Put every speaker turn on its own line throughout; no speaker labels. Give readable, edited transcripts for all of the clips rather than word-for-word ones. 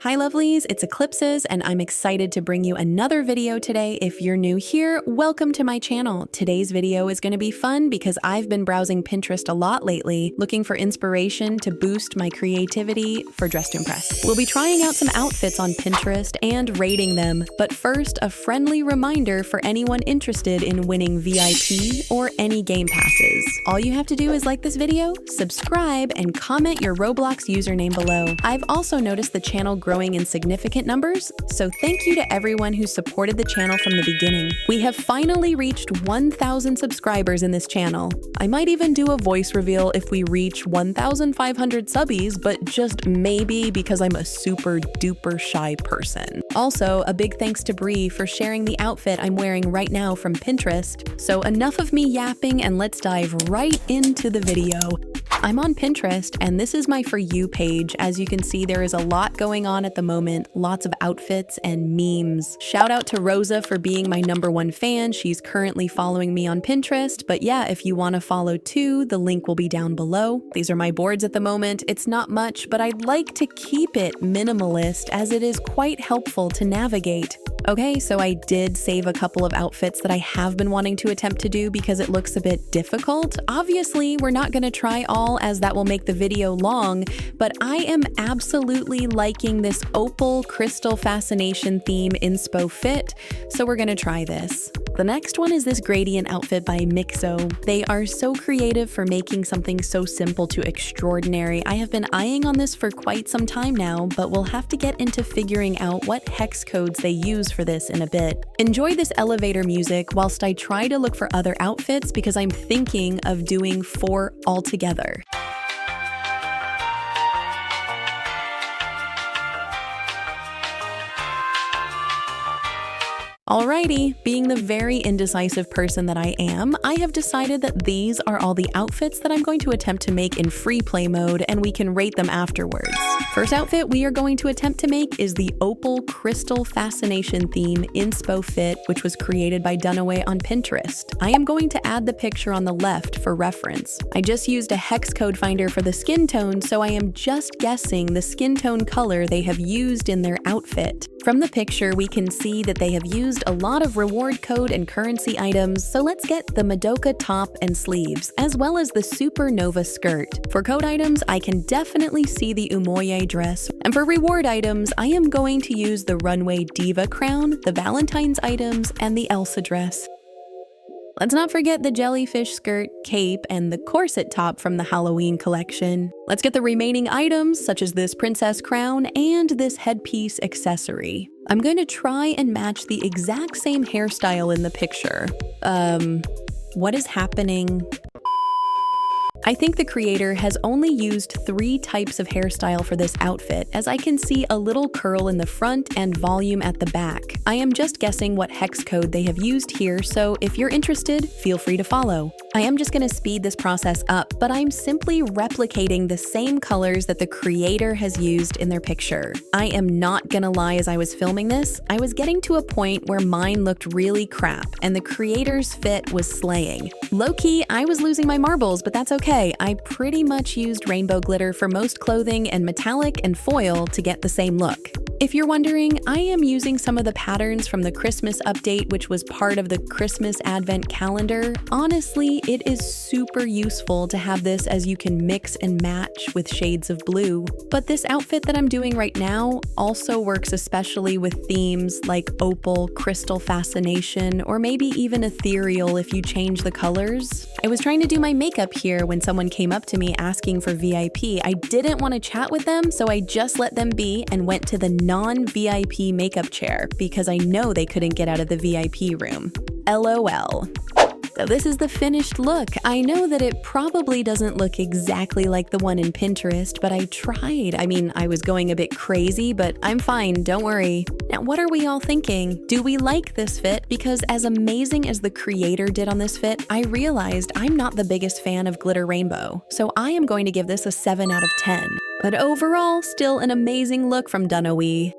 Hi lovelies, it's Eclipses and I'm excited to bring you another video today. If you're new here, welcome to my channel. Today's video is going to be fun because I've been browsing Pinterest a lot lately, looking for inspiration to boost my creativity for Dress to Impress. We'll be trying out some outfits on Pinterest and rating them, but first a friendly reminder for anyone interested in winning VIP or any game passes. All you have to do is like this video, subscribe, and comment your Roblox username below. I've also noticed the channel growing in significant numbers, so thank you to everyone who supported the channel from the beginning. We have finally reached 1,000 subscribers in this channel. I might even do a voice reveal if we reach 1,500 subbies, but just maybe because I'm a super duper shy person. Also, a big thanks to Bree for sharing the outfit I'm wearing right now from Pinterest. So enough of me yapping and let's dive right into the video. I'm on Pinterest and this is my For You page. As you can see, there is a lot going on at the moment, lots of outfits and memes. Shout out to Rosa for being my #1 fan. She's currently following me on Pinterest, but yeah, if you want to follow too, the link will be down below. These are my boards at the moment. It's not much, but I'd like to keep it minimalist as it is quite helpful to navigate. Okay, so I did save a couple of outfits that I have been wanting to attempt to do because it looks a bit difficult. Obviously, we're not going to try all as that will make the video long, but I am absolutely liking this opal crystal fascination theme inspo fit, so we're going to try this. The next one is this gradient outfit by Mixo. They are so creative for making something so simple to extraordinary. I have been eyeing on this for quite some time now, but we'll have to get into figuring out what hex codes they use for this in a bit. Enjoy this elevator music whilst I try to look for other outfits because I'm thinking of doing 4 altogether. Alrighty, being the very indecisive person that I am, I have decided that these are all the outfits that I'm going to attempt to make in free play mode and we can rate them afterwards. First outfit we are going to attempt to make is the opal crystal fascination theme inspo fit, which was created by Dunaway on Pinterest. I am going to add the picture on the left for reference. I just used a hex code finder for the skin tone, so I am just guessing the skin tone color they have used in their outfit. From the picture, we can see that they have used a lot of reward code and currency items, so let's get the Madoka top and sleeves, as well as the Supernova skirt. For code items, I can definitely see the Umoye dress, and for reward items, I am going to use the Runway Diva crown, the Valentine's items, and the Elsa dress. Let's not forget the jellyfish skirt, cape, and the corset top from the Halloween collection. Let's get the remaining items, such as this princess crown and this headpiece accessory. I'm going to try and match the exact same hairstyle in the picture. What is happening? I think the creator has only used 3 types of hairstyle for this outfit, as I can see a little curl in the front and volume at the back. I am just guessing what hex code they have used here, so if you're interested, feel free to follow. I am just going to speed this process up, but I'm simply replicating the same colors that the creator has used in their picture. I am not gonna lie, as I was filming this, I was getting to a point where mine looked really crap, and the creator's fit was slaying. Low-key, I was losing my marbles, but that's okay. I pretty much used rainbow glitter for most clothing and metallic and foil to get the same look. If you're wondering, I am using some of the patterns from the Christmas update, which was part of the Christmas Advent calendar. Honestly, it is super useful to have this as you can mix and match with shades of blue. But this outfit that I'm doing right now also works especially with themes like opal, crystal fascination, or maybe even ethereal if you change the colors. I was trying to do my makeup here when someone came up to me asking for VIP. I didn't want to chat with them, so I just let them be and went to the non-VIP makeup chair because I know they couldn't get out of the VIP room. LOL. So this is the finished look. I know that it probably doesn't look exactly like the one in Pinterest, but I tried. I mean, I was going a bit crazy, but I'm fine, don't worry. Now, what are we all thinking? Do we like this fit? Because as amazing as the creator did on this fit, I realized I'm not the biggest fan of glitter rainbow. So I am going to give this a 7 out of 10. But overall, still an amazing look from Dunaway.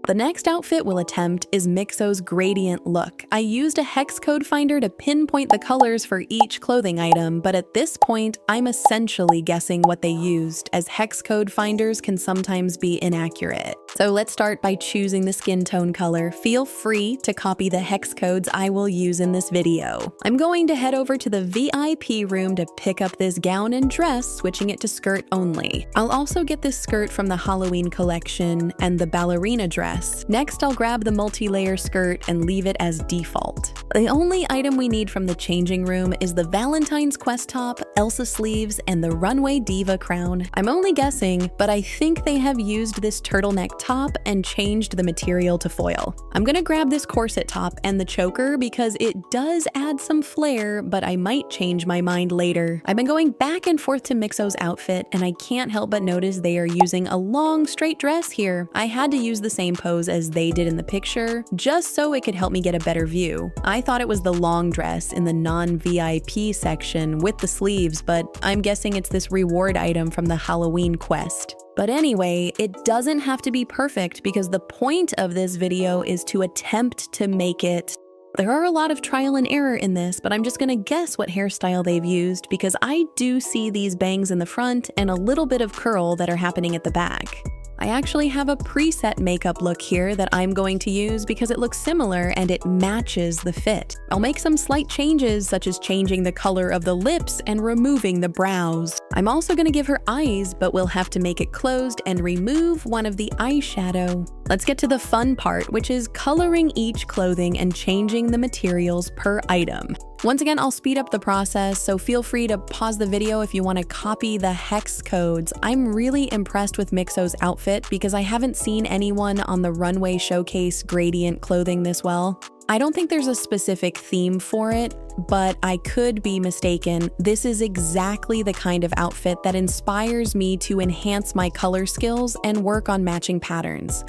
The next outfit we'll attempt is Mixo's gradient look. I used a hex code finder to pinpoint the colors for each clothing item, but at this point, I'm essentially guessing what they used, as hex code finders can sometimes be inaccurate. So let's start by choosing the skin tone color. Feel free to copy the hex codes I will use in this video. I'm going to head over to the VIP room to pick up this gown and dress, switching it to skirt only. I'll also get this skirt from the Halloween collection and the ballerina dress. Next, I'll grab the multi-layer skirt and leave it as default. The only item we need from the changing room is the Valentine's Quest top, Elsa sleeves, and the Runway Diva crown. I'm only guessing, but I think they have used this turtleneck top and changed the material to foil. I'm gonna grab this corset top and the choker because it does add some flair, but I might change my mind later. I've been going back and forth to Mixo's outfit, and I can't help but notice they are using a long, straight dress here. I had to use the same pose as they did in the picture, just so it could help me get a better view. I thought it was the long dress in the non-VIP section with the sleeves, but I'm guessing it's this reward item from the Halloween quest. But anyway, it doesn't have to be perfect because the point of this video is to attempt to make it. There are a lot of trial and error in this, but I'm just gonna guess what hairstyle they've used because I do see these bangs in the front and a little bit of curl that are happening at the back. I actually have a preset makeup look here that I'm going to use because it looks similar and it matches the fit. I'll make some slight changes, such as changing the color of the lips and removing the brows. I'm also going to give her eyes, but we'll have to make it closed and remove one of the eyeshadow. Let's get to the fun part, which is coloring each clothing and changing the materials per item. Once again, I'll speed up the process, so feel free to pause the video if you want to copy the hex codes. I'm really impressed with Mixo's outfit because I haven't seen anyone on the runway showcase gradient clothing this well. I don't think there's a specific theme for it, but I could be mistaken. This is exactly the kind of outfit that inspires me to enhance my color skills and work on matching patterns.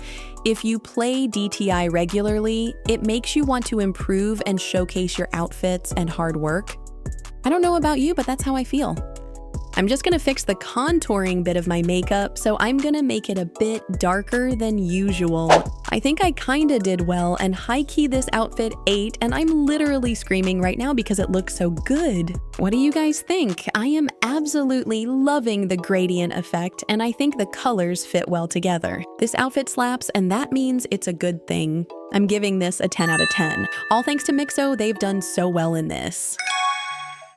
If you play DTI regularly, it makes you want to improve and showcase your outfits and hard work. I don't know about you, but that's how I feel. I'm just gonna fix the contouring bit of my makeup, so I'm gonna make it a bit darker than usual. I think I kinda did well, and high-key this outfit ate, and I'm literally screaming right now because it looks so good. What do you guys think? I am absolutely loving the gradient effect, and I think the colors fit well together. This outfit slaps, and that means it's a good thing. I'm giving this a 10 out of 10. All thanks to Mixo, they've done so well in this.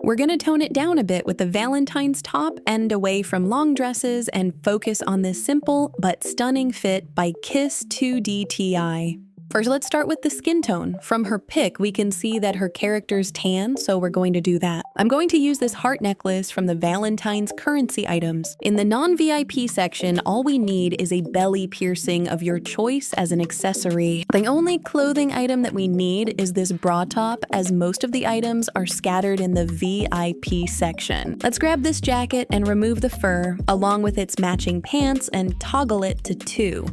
We're gonna tone it down a bit with the Valentine's top and away from long dresses and focus on this simple but stunning fit by Kiss 2 DTI. First, let's start with the skin tone. From her pic, we can see that her character's tan, so we're going to do that. I'm going to use this heart necklace from the Valentine's currency items. In the non-VIP section, all we need is a belly piercing of your choice as an accessory. The only clothing item that we need is this bra top, as most of the items are scattered in the VIP section. Let's grab this jacket and remove the fur, along with its matching pants, and toggle it to 2.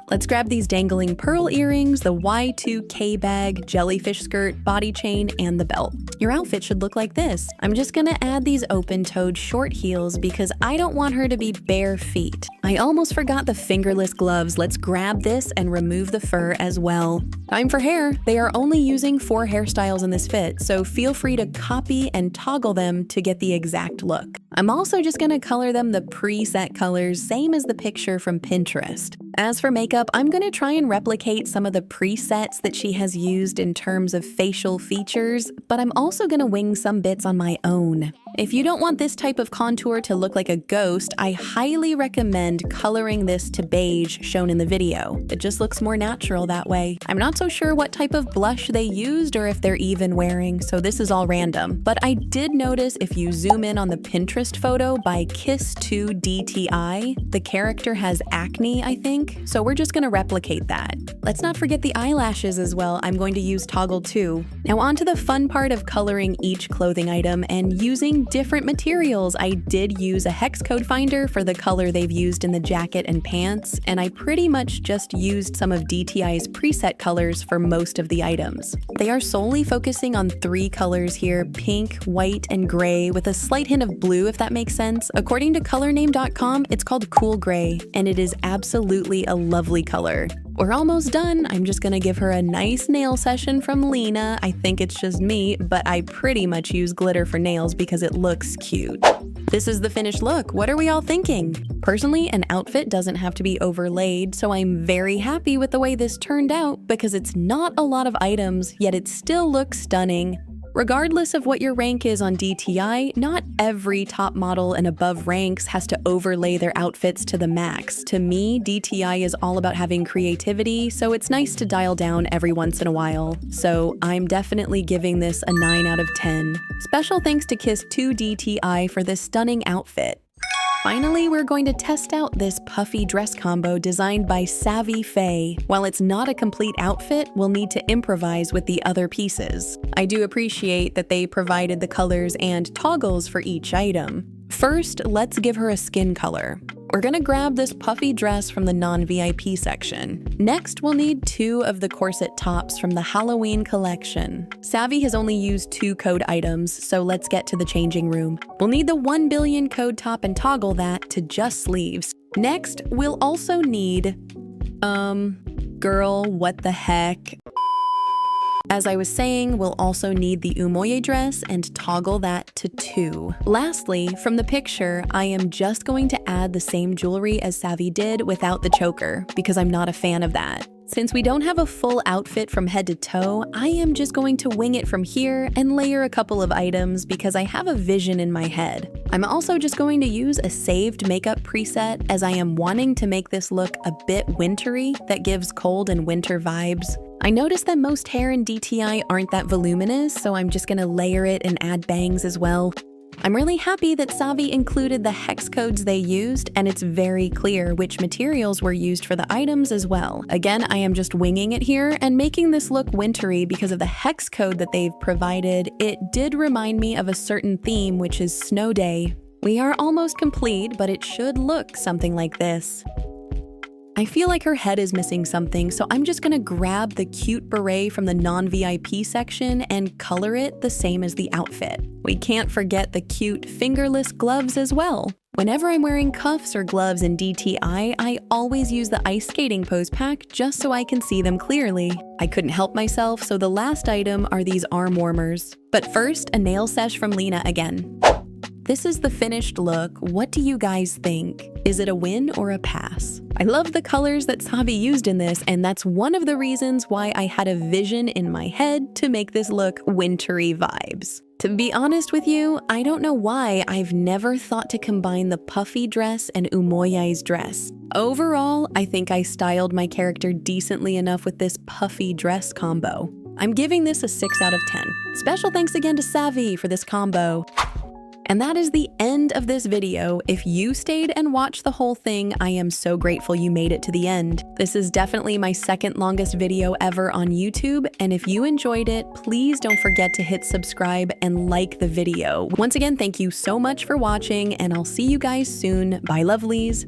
Let's grab these dangling pearl earrings, the Y2K bag, jellyfish skirt, body chain, and the belt. Your outfit should look like this. I'm just gonna add these open-toed short heels because I don't want her to be bare feet. I almost forgot the fingerless gloves. Let's grab this and remove the fur as well. Time for hair. They are only using 4 hairstyles in this fit, so feel free to copy and toggle them to get the exact look. I'm also just gonna color them the preset colors, same as the picture from Pinterest. As for makeup, I'm gonna try and replicate some of the presets that she has used in terms of facial features, but I'm also gonna wing some bits on my own. If you don't want this type of contour to look like a ghost, I highly recommend coloring this to beige shown in the video. It just looks more natural that way. I'm not so sure what type of blush they used or if they're even wearing, so this is all random. But I did notice if you zoom in on the Pinterest photo by Kiss 2 DTI, the character has acne, I think, so we're just gonna replicate that. Let's not forget the eyelashes as well. I'm going to use toggle 2. Now on to the fun part of coloring each clothing item and using different materials. I did use a hex code finder for the color they've used in the jacket and pants, and I pretty much just used some of DTI's preset colors for most of the items. They are solely focusing on 3 colors here, pink, white, and gray, with a slight hint of blue if that makes sense. According to colorname.com, it's called cool gray, and it is absolutely a lovely color. We're almost done. I'm just gonna give her a nice nail session from Lena. I think it's just me, but I pretty much use glitter for nails because it looks cute. This is the finished look. What are we all thinking? Personally, an outfit doesn't have to be overlaid, so I'm very happy with the way this turned out because it's not a lot of items, yet it still looks stunning. Regardless of what your rank is on DTI, not every top model and above ranks has to overlay their outfits to the max. To me, DTI is all about having creativity, so it's nice to dial down every once in a while. So I'm definitely giving this a 9 out of 10. Special thanks to Kiss2 DTI for this stunning outfit. Finally, we're going to test out this puffy dress combo designed by Savvy Faye. While it's not a complete outfit, we'll need to improvise with the other pieces. I do appreciate that they provided the colors and toggles for each item. First, let's give her a skin color. We're gonna grab this puffy dress from the non-VIP section. Next, we'll need 2 of the corset tops from the Halloween collection. Savvy has only used 2 code items, so let's get to the changing room. We'll need the 1 billion code top and toggle that to just sleeves. Next, we'll also need… girl, what the heck? As I was saying, we'll also need the umoye dress and toggle that to 2. Lastly, from the picture, I am just going to add the same jewelry as Savvy did without the choker, because I'm not a fan of that. Since we don't have a full outfit from head to toe, I am just going to wing it from here and layer a couple of items because I have a vision in my head. I'm also just going to use a saved makeup preset as I am wanting to make this look a bit wintry that gives cold and winter vibes. I noticed that most hair in DTI aren't that voluminous, so I'm just gonna layer it and add bangs as well. I'm really happy that Savvy included the hex codes they used, and it's very clear which materials were used for the items as well. Again, I am just winging it here and making this look wintry because of the hex code that they've provided. It did remind me of a certain theme, which is Snow Day. We are almost complete, but it should look something like this. I feel like her head is missing something, so I'm just gonna grab the cute beret from the non-VIP section and color it the same as the outfit. We can't forget the cute fingerless gloves as well. Whenever I'm wearing cuffs or gloves in DTI, I always use the ice skating pose pack just so I can see them clearly. I couldn't help myself, so the last item are these arm warmers. But first, a nail sesh from Lena again. This is the finished look. What do you guys think? Is it a win or a pass? I love the colors that Savvy used in this, and that's one of the reasons why I had a vision in my head to make this look wintry vibes. To be honest with you, I don't know why I've never thought to combine the puffy dress and Umoye's dress. Overall, I think I styled my character decently enough with this puffy dress combo. I'm giving this a 6 out of 10. Special thanks again to Savvy for this combo. And that is the end of this video. If you stayed and watched the whole thing, I am so grateful you made it to the end. This is definitely my second longest video ever on YouTube, and if you enjoyed it, please don't forget to hit subscribe and like the video. Once again, thank you so much for watching, and I'll see you guys soon. Bye, lovelies.